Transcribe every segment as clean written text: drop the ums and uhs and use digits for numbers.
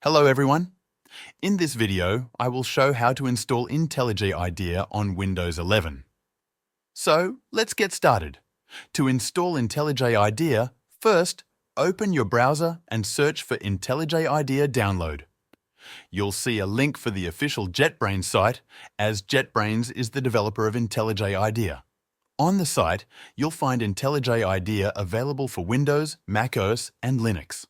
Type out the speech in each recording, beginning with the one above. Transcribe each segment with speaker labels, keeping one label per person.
Speaker 1: Hello everyone. In this video, I will show how to install IntelliJ IDEA on Windows 11. So, let's get started. To install IntelliJ IDEA, first, open your browser and search for IntelliJ IDEA download. You'll see a link for the official JetBrains site, as JetBrains is the developer of IntelliJ IDEA. On the site, you'll find IntelliJ IDEA available for Windows, macOS, and Linux.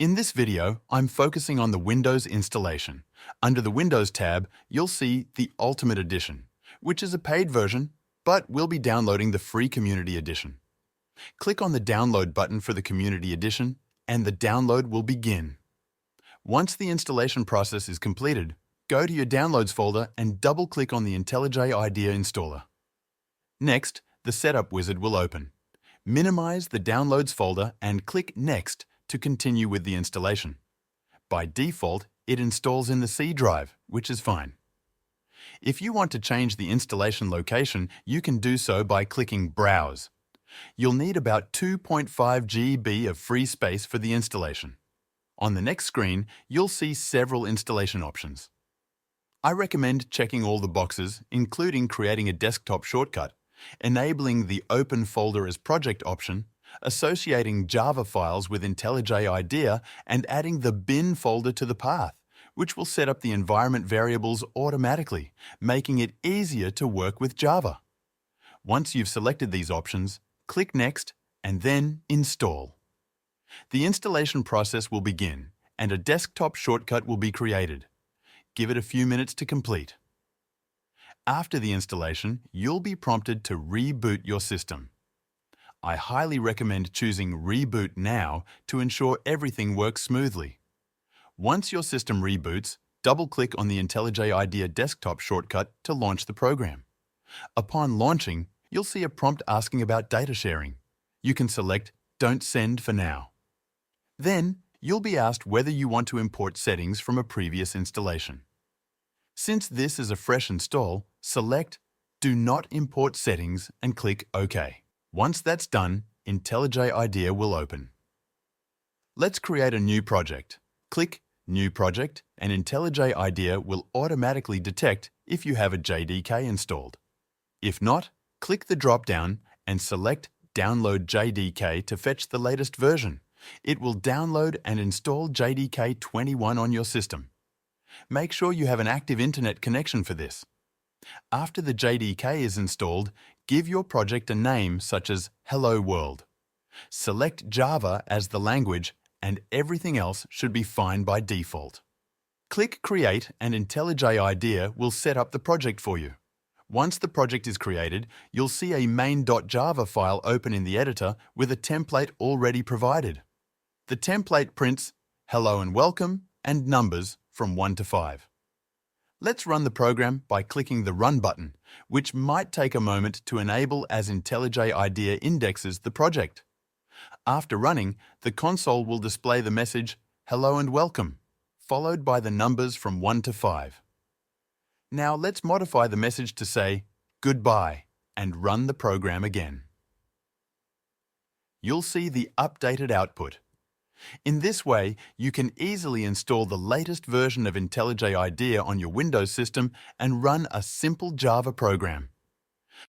Speaker 1: In this video, I'm focusing on the Windows installation. Under the Windows tab, you'll see the Ultimate Edition, which is a paid version, but we'll be downloading the free Community Edition. Click on the Download button for the Community Edition, and the download will begin. Once the installation process is completed, go to your Downloads folder and double-click on the IntelliJ IDEA installer. Next, the Setup wizard will open. Minimize the Downloads folder and click Next to continue with the installation. By default, it installs in the C drive, which is fine. If you want to change the installation location, you can do so by clicking Browse. You'll need about 2.5 GB of free space for the installation. On the next screen, you'll see several installation options. I recommend checking all the boxes, including creating a desktop shortcut, enabling the Open Folder as Project option, associating Java files with IntelliJ IDEA, and adding the bin folder to the path, which will set up the environment variables automatically, making it easier to work with Java. Once you've selected these options, click Next and then Install. The installation process will begin, and a desktop shortcut will be created. Give it a few minutes to complete. After the installation, you'll be prompted to reboot your system. I highly recommend choosing Reboot Now to ensure everything works smoothly. Once your system reboots, double-click on the IntelliJ IDEA desktop shortcut to launch the program. Upon launching, you'll see a prompt asking about data sharing. You can select Don't Send for now. Then, you'll be asked whether you want to import settings from a previous installation. Since this is a fresh install, select Do Not Import Settings and click OK. Once that's done, IntelliJ IDEA will open. Let's create a new project. Click New Project, and IntelliJ IDEA will automatically detect if you have a JDK installed. If not, click the drop-down and select Download JDK to fetch the latest version. It will download and install JDK 21 on your system. Make sure you have an active internet connection for this. After the JDK is installed, give your project a name such as Hello World. Select Java as the language, and everything else should be fine by default. Click Create and IntelliJ IDEA will set up the project for you. Once the project is created, you'll see a main.java file open in the editor with a template already provided. The template prints Hello and Welcome and numbers from 1 to 5. Let's run the program by clicking the Run button, which might take a moment to enable as IntelliJ IDEA indexes the project. After running, the console will display the message Hello and Welcome, followed by the numbers from 1 to 5. Now let's modify the message to say Goodbye and run the program again. You'll see the updated output. In this way, you can easily install the latest version of IntelliJ IDEA on your Windows system and run a simple Java program.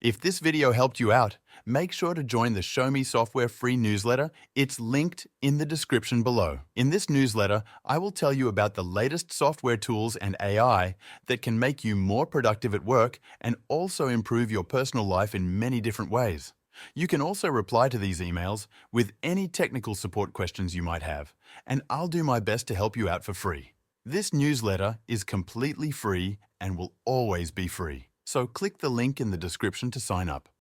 Speaker 1: If this video helped you out, make sure to join the Show Me Software free newsletter. It's linked in the description below. In this newsletter, I will tell you about the latest software tools and AI that can make you more productive at work and also improve your personal life in many different ways. You can also reply to these emails with any technical support questions you might have, and I'll do my best to help you out for free. This newsletter is completely free and will always be free, so click the link in the description to sign up.